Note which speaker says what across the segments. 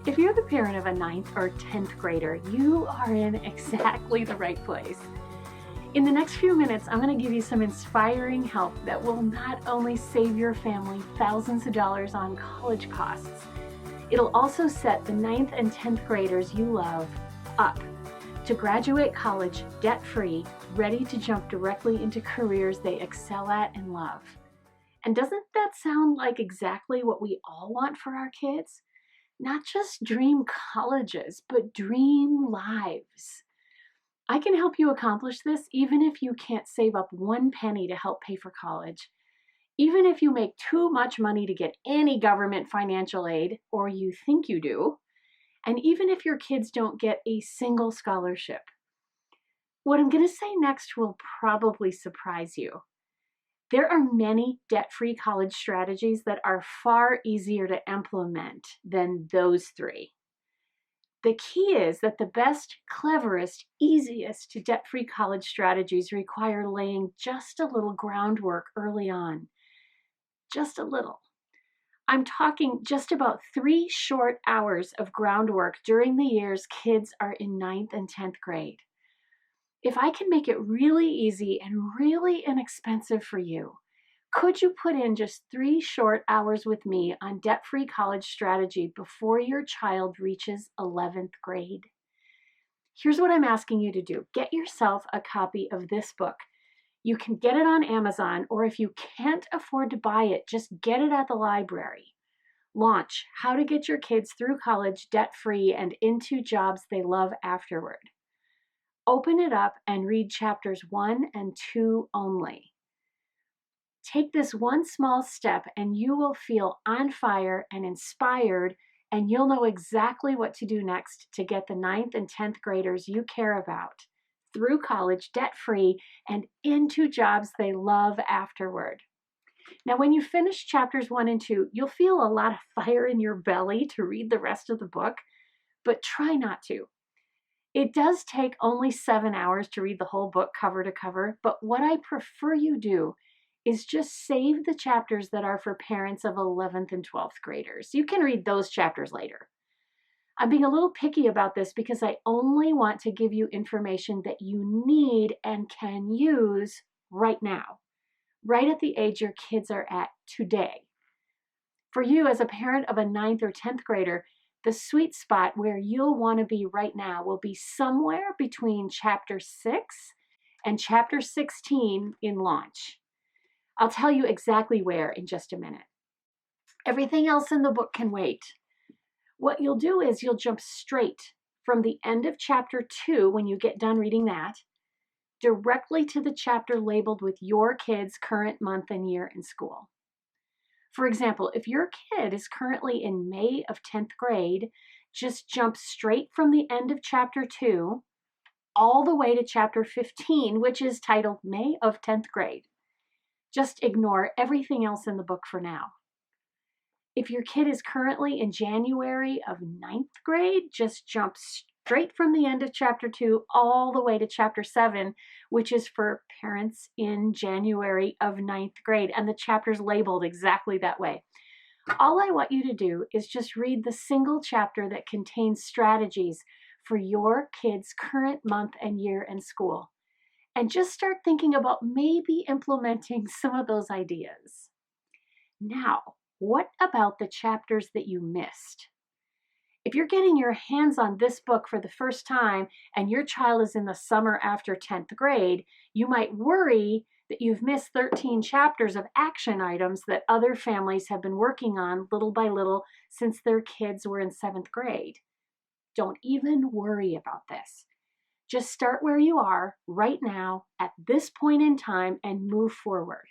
Speaker 1: If you're the parent of a 9th or 10th grader, you are in exactly the right place. In the next few minutes, I'm going to give you some inspiring help that will not only save your family thousands of dollars on college costs, it'll also set the 9th and 10th graders you love up to graduate college debt-free, ready to jump directly into careers they excel at and love. And doesn't that sound like exactly what we all want for our kids? Not just dream colleges, but dream lives. I can help you accomplish this even if you can't save up one penny to help pay for college. Even if you make too much money to get any government financial aid, or you think you do, and even if your kids don't get a single scholarship. What I'm going to say next will probably surprise you. There are many debt-free college strategies that are far easier to implement than those three. The key is that the best, cleverest, easiest to debt-free college strategies require laying just a little groundwork early on. Just a little. I'm talking just about 3 short hours of groundwork during the years kids are in 9th and 10th grade. If I can make it really easy and really inexpensive for you, could you put in just 3 short hours with me on debt-free college strategy before your child reaches 11th grade? Here's what I'm asking you to do. Get yourself a copy of this book. You can get it on Amazon, or if you can't afford to buy it, just get it at the library. Launch How to Get Your Kids Through College Debt-Free and Into Jobs They Love Afterward. Open it up and read chapters 1 and 2 only. Take this one small step and you will feel on fire and inspired, and you'll know exactly what to do next to get the 9th and 10th graders you care about through college debt-free and into jobs they love afterward. Now, when you finish chapters 1 and 2, you'll feel a lot of fire in your belly to read the rest of the book, but try not to. It does take only 7 hours to read the whole book cover to cover, but what I prefer you do is just save the chapters that are for parents of 11th and 12th graders. You can read those chapters later. I'm being a little picky about this because I only want to give you information that you need and can use right now, right at the age your kids are at today. For you as a parent of a 9th or 10th grader, the sweet spot where you'll want to be right now will be somewhere between chapter 6 and chapter 16 in launch. I'll tell you exactly where in just a minute. Everything else in the book can wait. What you'll do is you'll jump straight from the end of chapter 2 when you get done reading that, directly to the chapter labeled with your kid's current month and year in school. For example, if your kid is currently in May of 10th grade, just jump straight from the end of chapter 2 all the way to chapter 15, which is titled May of 10th grade. Just ignore everything else in the book for now. If your kid is currently in January of 9th grade, just jump straight from the end of chapter 2 all the way to chapter 7, which is for parents in January of 9th grade, and the chapter's labeled exactly that way. All I want you to do is just read the single chapter that contains strategies for your kid's current month and year in school, and just start thinking about maybe implementing some of those ideas. Now, what about the chapters that you missed? If you're getting your hands on this book for the first time and your child is in the summer after 10th grade, you might worry that you've missed 13 chapters of action items that other families have been working on little by little since their kids were in 7th grade. Don't even worry about this. Just start where you are right now at this point in time and move forward.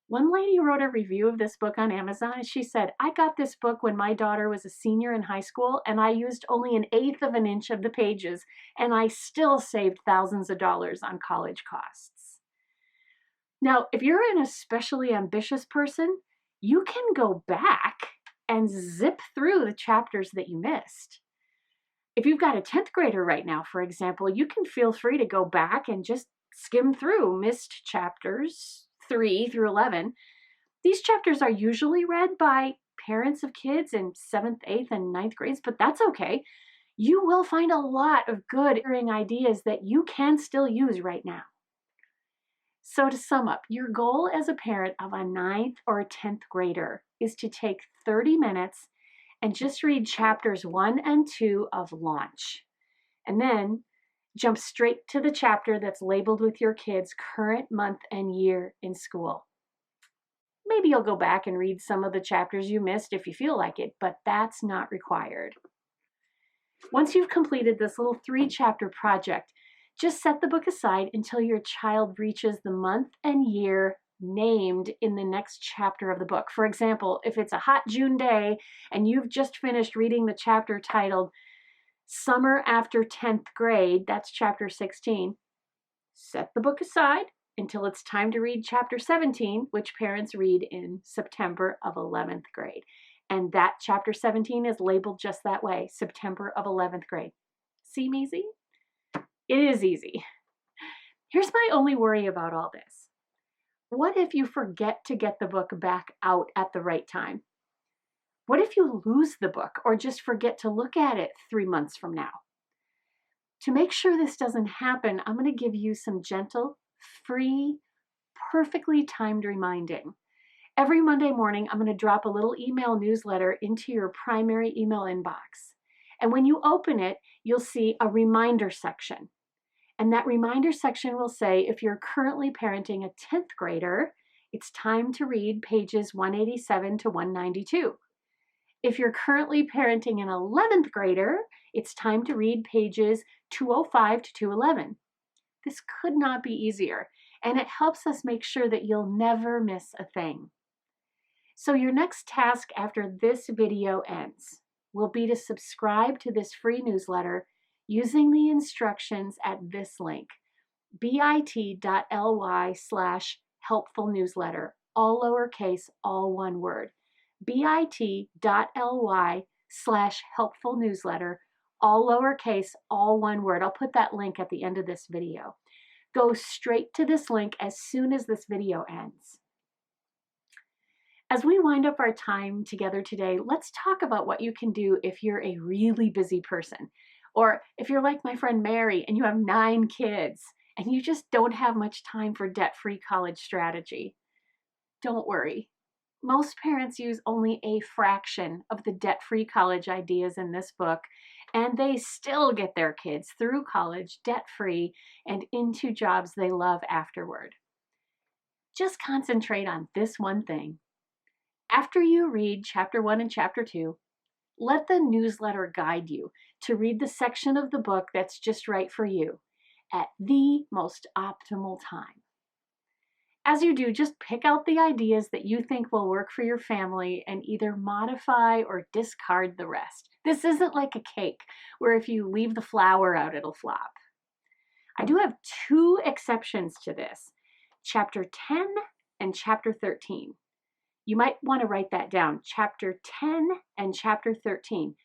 Speaker 1: One lady wrote a review of this book on Amazon, and she said, I got this book when my daughter was a senior in high school, and I used only 1/8 of an inch of the pages, and I still saved thousands of dollars on college costs. Now, if you're an especially ambitious person, you can go back and zip through the chapters that you missed. If you've got a 10th grader right now, for example, you can feel free to go back and just skim through missed chapters 3 through 11. These chapters are usually read by parents of kids in 7th, 8th, and 9th grades, but that's okay. You will find a lot of good ideas that you can still use right now. So to sum up, your goal as a parent of a 9th or a 10th grader is to take 30 minutes and just read chapters 1 and 2 of Launch. And then jump straight to the chapter that's labeled with your kid's current month and year in school. Maybe you'll go back and read some of the chapters you missed if you feel like it, but that's not required. Once you've completed this little 3-chapter project, just set the book aside until your child reaches the month and year named in the next chapter of the book. For example, if it's a hot June day and you've just finished reading the chapter titled Summer After 10th Grade, that's chapter 16, set the book aside until it's time to read chapter 17, which parents read in September of 11th grade. And that chapter 17 is labeled just that way, September of 11th grade. Seem easy? It is easy. Here's my only worry about all this. What if you forget to get the book back out at the right time? What if you lose the book or just forget to look at it 3 months from now? To make sure this doesn't happen, I'm going to give you some gentle, free, perfectly timed reminding. Every Monday morning, I'm going to drop a little email newsletter into your primary email inbox. And when you open it, you'll see a reminder section. And that reminder section will say, if you're currently parenting a 10th grader, it's time to read pages 187 to 192. If you're currently parenting an 11th grader, it's time to read pages 205 to 211. This could not be easier, and it helps us make sure that you'll never miss a thing. So your next task after this video ends will be to subscribe to this free newsletter using the instructions at this link, bit.ly/helpful newsletter, all lowercase, all one word, bit.ly/helpful newsletter, all lowercase, all one word. I'll put that link at the end of this video. Go straight to this link as soon as this video ends. As we wind up our time together today, let's talk about what you can do if you're a really busy person, or if you're like my friend Mary and you have 9 kids and you just don't have much time for debt-free college strategy. Don't worry. Most parents use only a fraction of the debt-free college ideas in this book, and they still get their kids through college debt-free and into jobs they love afterward. Just concentrate on this one thing. After you read chapter 1 and chapter 2, let the newsletter guide you to read the section of the book that's just right for you at the most optimal time. As you do, just pick out the ideas that you think will work for your family and either modify or discard the rest. This isn't like a cake where if you leave the flour out, it'll flop. I do have 2 exceptions to this, chapter 10 and chapter 13. You might want to write that down, chapter 10 and chapter 13.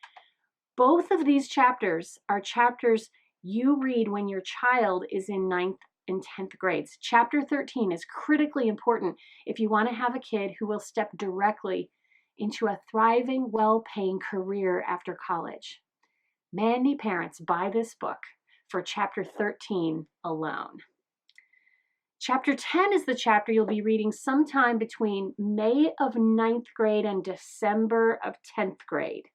Speaker 1: Both of these chapters are chapters you read when your child is in 9th and 10th grades. Chapter 13 is critically important if you want to have a kid who will step directly into a thriving, well-paying career after college. Many parents buy this book for chapter 13 alone. Chapter 10 is the chapter you'll be reading sometime between May of 9th grade and December of 10th grade.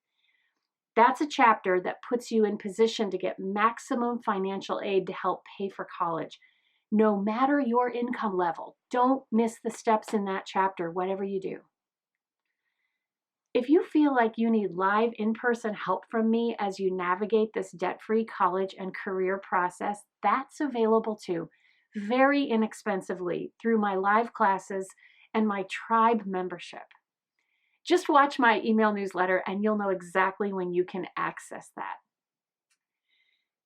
Speaker 1: That's a chapter that puts you in position to get maximum financial aid to help pay for college. No matter your income level, don't miss the steps in that chapter, whatever you do. If you feel like you need live in-person help from me as you navigate this debt-free college and career process, that's available too, very inexpensively through my live classes and my tribe membership. Just watch my email newsletter and you'll know exactly when you can access that.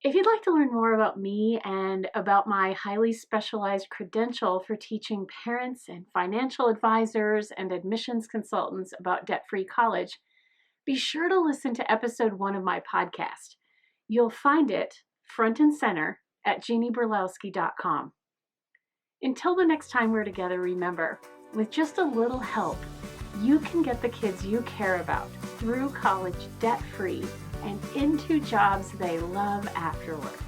Speaker 1: If you'd like to learn more about me and about my highly specialized credential for teaching parents and financial advisors and admissions consultants about debt-free college, be sure to listen to episode 1 of my podcast. You'll find it front and center at jeannieberlowski.com. Until the next time we're together, remember, with just a little help, you can get the kids you care about through college debt-free and into jobs they love afterward.